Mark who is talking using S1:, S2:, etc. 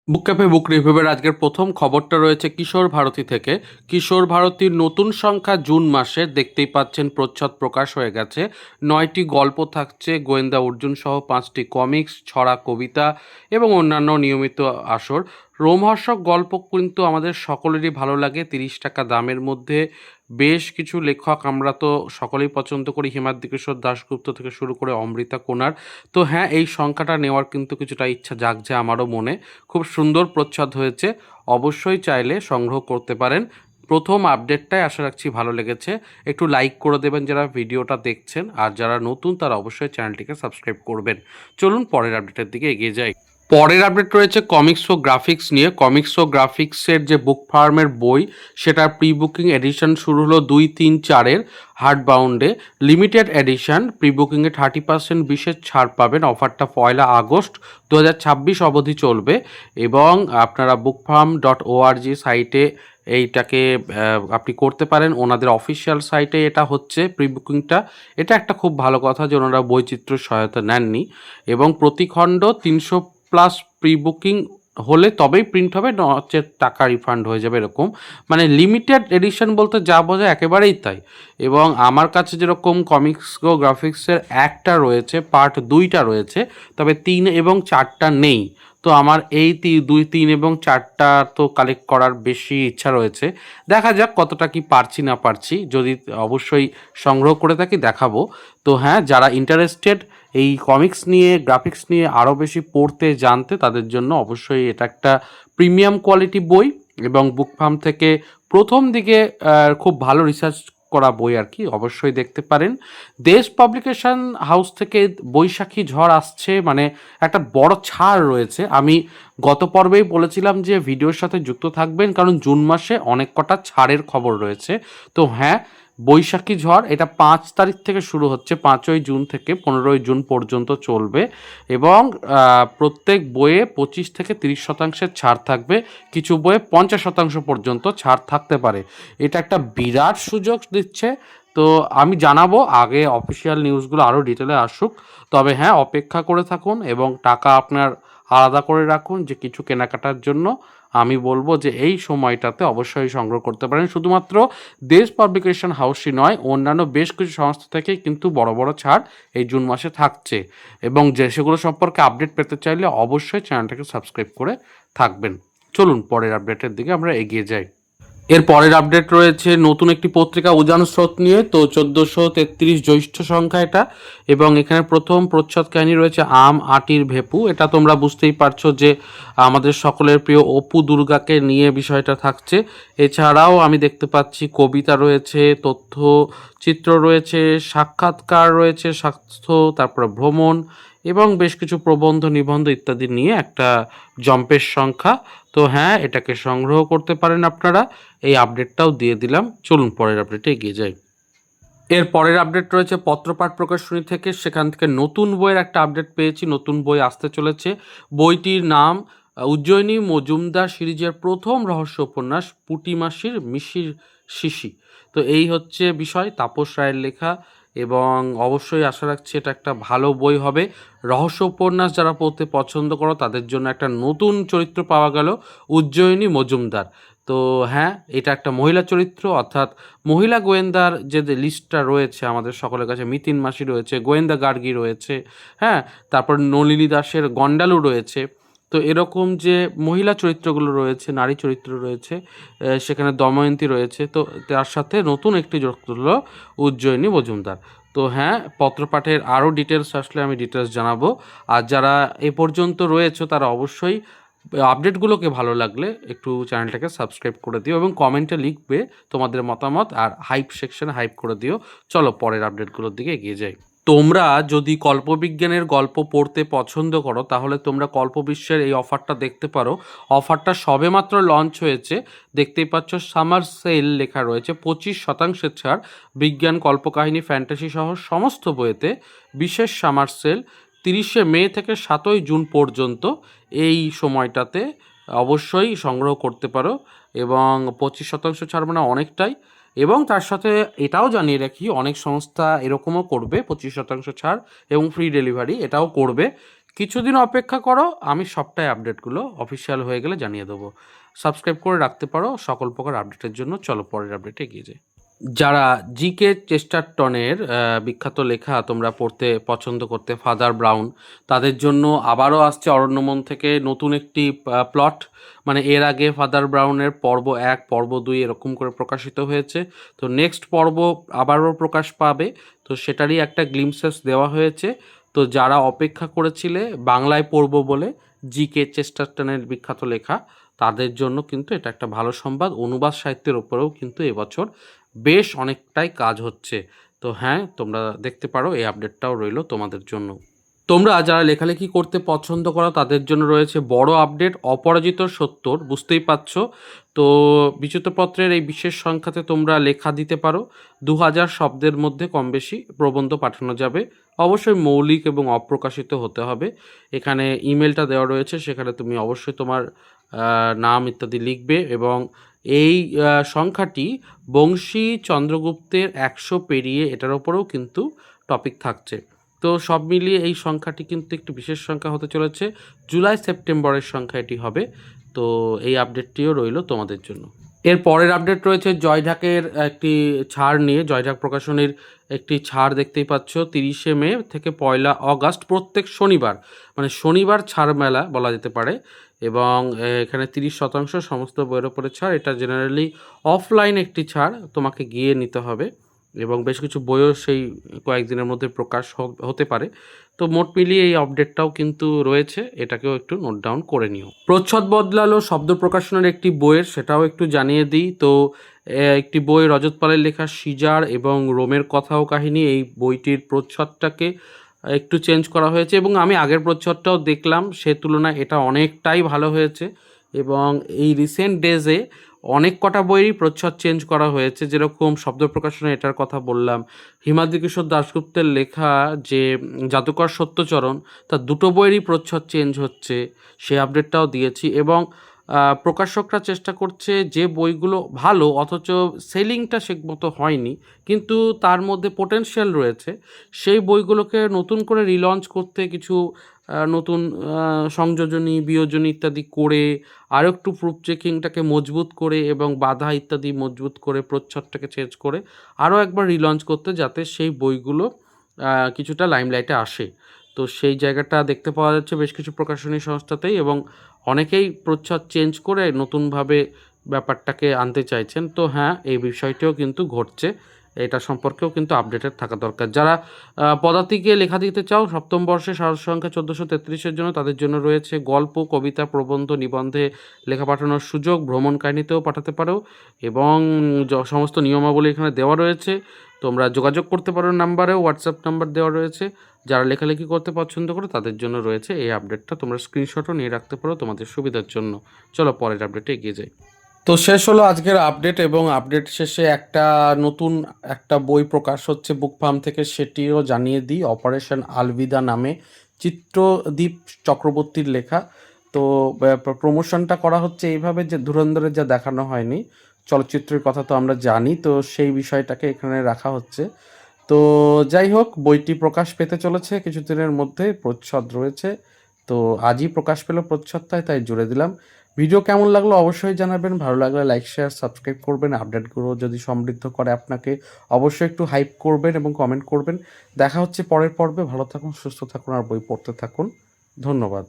S1: বুক cafe বুক রিভিউয়ের আজকের প্রথম খবরটা রয়েছে কিশোর ভারতী থেকে। কিশোর ভারতীর নতুন সংখ্যা জুন মাসে দেখতেই পাচ্ছেন প্রচ্ছদ প্রকাশ হয়ে গেছে। 9টি গল্প থাকছে, গোয়েন্দা অর্জুন সহ 5টি কমিক্স, ছড়া, কবিতা এবং অন্যান্য নিয়মিত আসর। রোমহর্ষক গল্প কিন্তু আমাদের সকলেরই ভালো লাগে। 30 টাকা দামের মধ্যে বেশ কিছু লেখক আমরা তো সকলেই পছন্দ করি, হিমাদ্রি কিশোর দাশগুপ্ত থেকে শুরু করে অমৃতা কোনার। তো হ্যাঁ, এই সংখ্যাটা নেওয়ার কিন্তু কিছুটা ইচ্ছা জাগছে আমারও মনে। খুব সুন্দর প্রচ্ছদ হয়েছে, অবশ্যই চাইলে সংগ্রহ করতে পারেন। প্রথম আপডেটটাই আশা রাখছি ভালো লেগেছে। একটু লাইক করে দেবেন যারা ভিডিওটা দেখছেন, আর যারা নতুন তারা অবশ্যই চ্যানেলটিকে সাবস্ক্রাইব করবেন। চলুন পরের আপডেটের দিকে এগিয়ে যাই। পরের আপডেট রয়েছে কমিক্স ও গ্রাফিক্স নিয়ে। কমিক্স ও গ্রাফিক্সের যে বুক ফার্মের বই, সেটার প্রি বুকিং এডিশন শুরু হলো 2, 3, 4-এর হার্ড বাউন্ডে। লিমিটেড এডিশন প্রি বুকিংয়ে 30% বিশেষ ছাড় পাবেন। অফারটা 1 আগস্ট 2026 অবধি চলবে এবং আপনারা bookfarm.org সাইটে এইটাকে আপনি করতে পারেন। ওনাদের অফিসিয়াল সাইটে এটা হচ্ছে প্রি বুকিংটা। এটা একটা খুব ভালো কথা যে ওনারা বৈচিত্র্য সহায়তা নেননি এবং প্রতি খণ্ড 300+ প্রি বুকিং হলে তবেই প্রিন্ট হবে, নচেত টাকা রিফান্ড হয়ে যাবে এরকম। মানে লিমিটেড এডিশন বলতে যা বোঝায় একেবারেই তাই। এবং আমার কাছে যেরকম কমিক্স ও গ্রাফিক্সের একটা রয়েছে, পার্ট 2টা রয়েছে, তবে 3 এবং 4টা নেই। তো আমার এই 2, 3 এবং 4টা তো কালেক্ট করার বেশি ইচ্ছা রয়েছে। দেখা যাক কতটা কি পারছি না পারছি। যদি অবশ্যই সংগ্রহ করে থাকি দেখাবো। তো হ্যাঁ, যারা ইন্টারেস্টেড এই কমিক্স নিয়ে, গ্রাফিক্স নিয়ে আরও বেশি পড়তে জানতে, তাদের জন্য অবশ্যই এটা একটা প্রিমিয়াম কোয়ালিটি বই এবং বুক ফার্ম থেকে প্রথম দিকে খুব ভালো রিসার্চ করা বই আর কি, অবশ্যই দেখতে পারেন। দেশ পাবলিকেশন হাউস থেকে বৈশাখী ঝড় আসছে, মানে একটা বড় ছাড় রয়েছে। আমি গত পর্বেই বলেছিলাম যে ভিডিওর সাথে যুক্ত থাকবেন, কারণ জুন মাসে অনেক কটা ছাড়ের খবর রয়েছে। তো হ্যাঁ, বৈশাখী ঝড় এটা 5 তারিখ থেকে শুরু হচ্ছে, 5ই জুন থেকে 15ই জুন পর্যন্ত চলবে এবং প্রত্যেক বইয়ে 25 থেকে 30% ছাড় থাকবে। কিছু বইয়ে 50% পর্যন্ত ছাড় থাকতে পারে। এটা একটা বিরাট সুযোগ দিচ্ছে। তো আমি জানাবো আগে অফিসিয়াল নিউজগুলো আরও ডিটেলে আসুক। তবে হ্যাঁ, অপেক্ষা করে থাকুন এবং টাকা আপনার আলাদা করে রাখুন যে কিছু কেনাকাটার জন্য। আমি বলবো যে এই সময়টাতে অবশ্যই সংগ্রহ করতে পারেন। শুধুমাত্র দেশ পাবলিকেশন হাউসই নয়, অন্যান্য বেশ কিছু সংস্থা থেকেই কিন্তু বড় বড় ছাড় এই জুন মাসে থাকছে এবং যে সেগুলো সম্পর্কে আপডেট পেতে চাইলে অবশ্যই চ্যানেলটাকে সাবস্ক্রাইব করে থাকবেন। চলুন পরের আপডেটের দিকে আমরা এগিয়ে যাই। এর পরের আপডেট রয়েছে নতুন একটি পত্রিকা উজান স্রোত নিয়ে। তো 1433 জ্যৈষ্ঠ সংখ্যা এটা এবং এখানে প্রথম প্রচ্ছদ কাহিনী রয়েছে আম আটির ভেপু। এটা তোমরা বুঝতেই পারছো যে আমাদের সকলের প্রিয় অপু দুর্গাকে নিয়ে বিষয়টা থাকছে। এছাড়াও আমি দেখতে পাচ্ছি কবিতা রয়েছে, তথ্যচিত্র রয়েছে, সাক্ষাৎকার রয়েছে, স্বাস্থ্য, তারপরে ভ্রমণ এবং বেশ কিছু প্রবন্ধ, নিবন্ধ ইত্যাদি নিয়ে একটা জম্পেশ সংখ্যা। তো হ্যাঁ, এটাকে সংগ্রহ করতে পারেন আপনারা। এই আপডেটটাও দিয়ে দিলাম। চলুন পরের আপডেটে এগিয়ে যাই। এর পরের আপডেট রয়েছে পত্রপাঠ প্রকাশনী থেকে। সেখান থেকে নতুন বইয়ের একটা আপডেট পেয়েছি, নতুন বই আসতে চলেছে। বইটির নাম উজ্জয়িনী মজুমদার সিরিজের প্রথম রহস্য উপন্যাস পুটিমাসির মিশির শিশি। তো এই হচ্ছে বিষয়, তাপস রায়ের লেখা এবং অবশ্যই আশা রাখছি এটা একটা ভালো বই হবে। রহস্য উপন্যাস যারা পড়তে পছন্দ করো তাদের জন্য একটা নতুন চরিত্র পাওয়া গেল, উজ্জয়িনী মজুমদার। তো হ্যাঁ, এটা একটা মহিলা চরিত্র, অর্থাৎ মহিলা গোয়েন্দার যে লিস্টটা রয়েছে আমাদের সকলের কাছে, মিতিন মাসি রয়েছে, গোয়েন্দা গার্গী রয়েছে, হ্যাঁ, তারপর নলিনী দাসের গন্ডালু রয়েছে। তো এরকম যে মহিলা চরিত্রগুলো রয়েছে, নারী চরিত্র রয়েছে, সেখানে দময়ন্তী রয়েছে। তো তার সাথে নতুন একটি যুক্ত হলো উজ্জয়িনী মজুমদার। তো হ্যাঁ, পত্রপাঠের আরও ডিটেলস আসলে আমি ডিটেলস জানাবো। আর যারা এ পর্যন্ত রয়েছে তারা অবশ্যই আপডেটগুলোকে ভালো লাগলে একটু চ্যানেলটাকে সাবস্ক্রাইব করে দিও এবং কমেন্টে লিখবে তোমাদের মতামত, আর হাইপ সেকশনে হাইপ করে দিও। চলো পরের আপডেটগুলোর দিকে এগিয়ে যাই। তোমরা যদি কল্পবিজ্ঞানের গল্প পড়তে পছন্দ করো তাহলে তোমরা কল্পবিশ্বের এই অফারটা দেখতে পারো। অফারটা সবেমাত্র লঞ্চ হয়েছে, দেখতেই পাচ্ছ সামার সেল লেখা রয়েছে। 25% ছাড়, বিজ্ঞান, কল্পকাহিনী, ফ্যান্টাসি সহ সমস্ত বইয়েতে বিশেষ সামার সেল 30শে মে থেকে 7ই জুন পর্যন্ত। এই সময়টাতে অবশ্যই সংগ্রহ করতে পারো এবং 25% ছাড় মানে অনেকটাই। এবং তার সাথে এটাও জানিয়ে রাখি, অনেক সংস্থা এরকমও করবে 25% ছাড় এবং ফ্রি ডেলিভারি, এটাও করবে। কিছুদিন অপেক্ষা করো, আমি সবটাই আপডেটগুলো অফিসিয়াল হয়ে গেলে জানিয়ে দেবো। সাবস্ক্রাইব করে রাখতে পারো সকল প্রকার আপডেটের জন্য। চলো পরের আপডেটে এগিয়ে যাই। যারা জিকে চেস্টারটনের বিখ্যাত লেখা তোমরা পড়তে পছন্দ করতে, ফাদার ব্রাউন, তাদের জন্য আবারও আসছে অরণ্যমন থেকে নতুন একটি প্লট। মানে এর আগে ফাদার ব্রাউনের পর্ব 1, পর্ব 2 এরকম করে প্রকাশিত হয়েছে। তো নেক্সট পর্ব আবারও প্রকাশ পাবে, তো সেটারই একটা গ্লিমসেস দেওয়া হয়েছে। তো যারা অপেক্ষা করেছিলে বাংলায় পড়ব বলে জিকে চেস্টারটনের বিখ্যাত লেখা, তাদের জন্য কিন্তু এটা একটা ভালো সংবাদ। অনুবাদ সাহিত্যের ওপরেও কিন্তু এবছর বেশ অনেকটাই কাজ হচ্ছে। তো হ্যাঁ, তোমরা দেখতে পারো, এই আপডেটটাও রইলো তোমাদের জন্য। তোমরা যারা লেখালেখি করতে পছন্দ করো তাদের জন্য রয়েছে বড় আপডেট, অপরাজিত সত্যর। বুঝতেই পারছো, তো বিচিত্রপত্রের এই বিশেষ সংখ্যাতে তোমরা লেখা দিতে পারো। 2000 শব্দের মধ্যে কম বেশি প্রবন্ধ পাঠানো যাবে। অবশ্যই মৌলিক এবং অপ্রকাশিত হতে হবে। এখানে ইমেলটা দেওয়া রয়েছে, সেখানে তুমি অবশ্যই তোমার নাম ইত্যাদি লিখবে। এবং এই সংখ্যাটি বংশী চন্দ্রগুপ্তের 100 পেরিয়ে এটার ওপরেও কিন্তু টপিক থাকছে। তো সব মিলিয়ে এই সংখ্যাটি কিন্তু একটি বিশেষ সংখ্যা হতে চলেছে। জুলাই সেপ্টেম্বরের সংখ্যা এটি হবে। তো এই আপডেটটিও রইল তোমাদের জন্য। এর পরের আপডেট রয়েছে জয়ঢাকের একটি ছাড় নিয়ে। জয়ঢাক প্রকাশনীর একটি ছাড় দেখতেই পাচ্ছ, 30শে মে থেকে 1লা অগাস্ট প্রত্যেক শনিবার, মানে শনিবার ছাড় মেলা বলা যেতে পারে। এবং এখানে 30% সমস্ত বইয়ের ওপরে ছাড়। এটা জেনারেলি অফলাইন একটি ছাড়, তোমাকে গিয়ে নিতে হবে। এবং বেশ কিছু বইও সেই কয়েকদিনের মধ্যে প্রকাশ হতে পারে। তো মোট মিলিয়ে এই আপডেটটাও কিন্তু রয়েছে, এটাকেও একটু নোট ডাউন করে নিও। প্রচ্ছদ বদলালো শব্দ প্রকাশনের একটি বইয়ের, সেটাও একটু জানিয়ে দিই। তো একটি বই রজত পালের লেখা সিজার এবং রোমের কথা ও কাহিনী, এই বইটির প্রচ্ছদটাকে একটু চেঞ্জ করা হয়েছে। এবং আমি আগের প্রচ্ছদটাও দেখলাম, সে তুলনায় এটা অনেকটাই ভালো হয়েছে। এবং এই রিসেন্ট ডেজে অনেক কটা বইয়েরই প্রচ্ছদ চেঞ্জ করা হয়েছে। যেরকম শব্দ প্রকাশনে এটার কথা বললাম, হিমাদ্রি কিশোর দাশগুপ্তের লেখা যে জাদুকর সত্যচরণ, তার 2টো বইয়েরই প্রচ্ছদ চেঞ্জ হচ্ছে, সে আপডেটটাও দিয়েছি। এবং প্রকাশকরা চেষ্টা করছে যে বইগুলো ভালো অথচ সেলিংটা সে মতো হয়নি কিন্তু তার মধ্যে পোটেনশিয়াল রয়েছে, সেই বইগুলোকে নতুন করে রিলঞ্চ করতে কিছু নতুন সংযোজনী, বিয়োজনী ইত্যাদি করে আরও একটু প্রুফ চেকিংটাকে মজবুত করে এবং বাধা ইত্যাদি মজবুত করে প্রচ্ছদটাকে চেঞ্জ করে আরও একবার রিলঞ্চ করতে, যাতে সেই বইগুলো কিছুটা লাইমলাইটে আসে। তো সেই জায়গাটা দেখতে পাওয়া যাচ্ছে বেশ কিছু প্রকাশনী সংস্থাতেই। এবং অনেকেই প্রচ্ছদ চেঞ্জ করে নতুনভাবে ব্যাপারটাকে আনতে চাইছেন। তো হ্যাঁ, এই বিষয়টিও কিন্তু ঘটছে, এটা সম্পর্কেও কিন্তু আপডেটেড থাকা দরকার। যারা পদাতিকে লেখা দিতে চাও সপ্তম বর্ষে সাহস সংখ্যা 1433-এর জন্য, তাদের জন্য রয়েছে গল্প, কবিতা, প্রবন্ধ, নিবন্ধে লেখা পাঠানোর সুযোগ। ভ্রমণ কাহিনীতেও পাঠাতে পারো এবং সমস্ত নিয়মাবলী এখানে দেওয়া রয়েছে। তোমরা যোগাযোগ করতে পারো নাম্বারেও, হোয়াটসঅ্যাপ নাম্বার দেওয়া রয়েছে। যারা লেখালেখি করতে পছন্দ করো তাদের জন্য রয়েছে এই আপডেটটা, তোমরা স্ক্রিনশটও নিয়ে রাখতে পারো তোমাদের সুবিধার জন্য। চলো পরের আপডেটে এগিয়ে যাই। তো শেষ হলো আজকের আপডেট, এবং আপডেট শেষে নতুন একটা বই প্রকাশ হচ্ছে বুক ফার্ম থেকে, সেটিও জানিয়ে দিই। অপারেশন আলবিদা নামে চিত্রদীপ চক্রবর্তীর লেখা। তো প্রমোশনটা করা হচ্ছে এইভাবে যে ধুরন্ধরের যা দেখানো হয়নি চলচ্চিত্রের কথা তো আমরা জানি, তো সেই বিষয়টাকে এখানে রাখা হচ্ছে। তো যাই হোক, বইটি প্রকাশ পেতে চলেছে কিছুদিনের মধ্যে, প্রচ্ছদ রয়েছে। তো আজই প্রকাশ পেল প্রচ্ছদটায়, তাই জুড়ে দিলাম। ভিডিও কেমন লাগলো অবশ্যই জানাবেন, ভালো লাগলে লাইক, শেয়ার, সাবস্ক্রাইব করবেন। আপডেটগুলো যদি সমৃদ্ধ করে আপনাকে, অবশ্যই একটু হাইপ করবেন এবং কমেন্ট করবেন। দেখা হচ্ছে পরের পর্বে। ভালো থাকুন, সুস্থ থাকুন আর বই পড়তে থাকুন। ধন্যবাদ।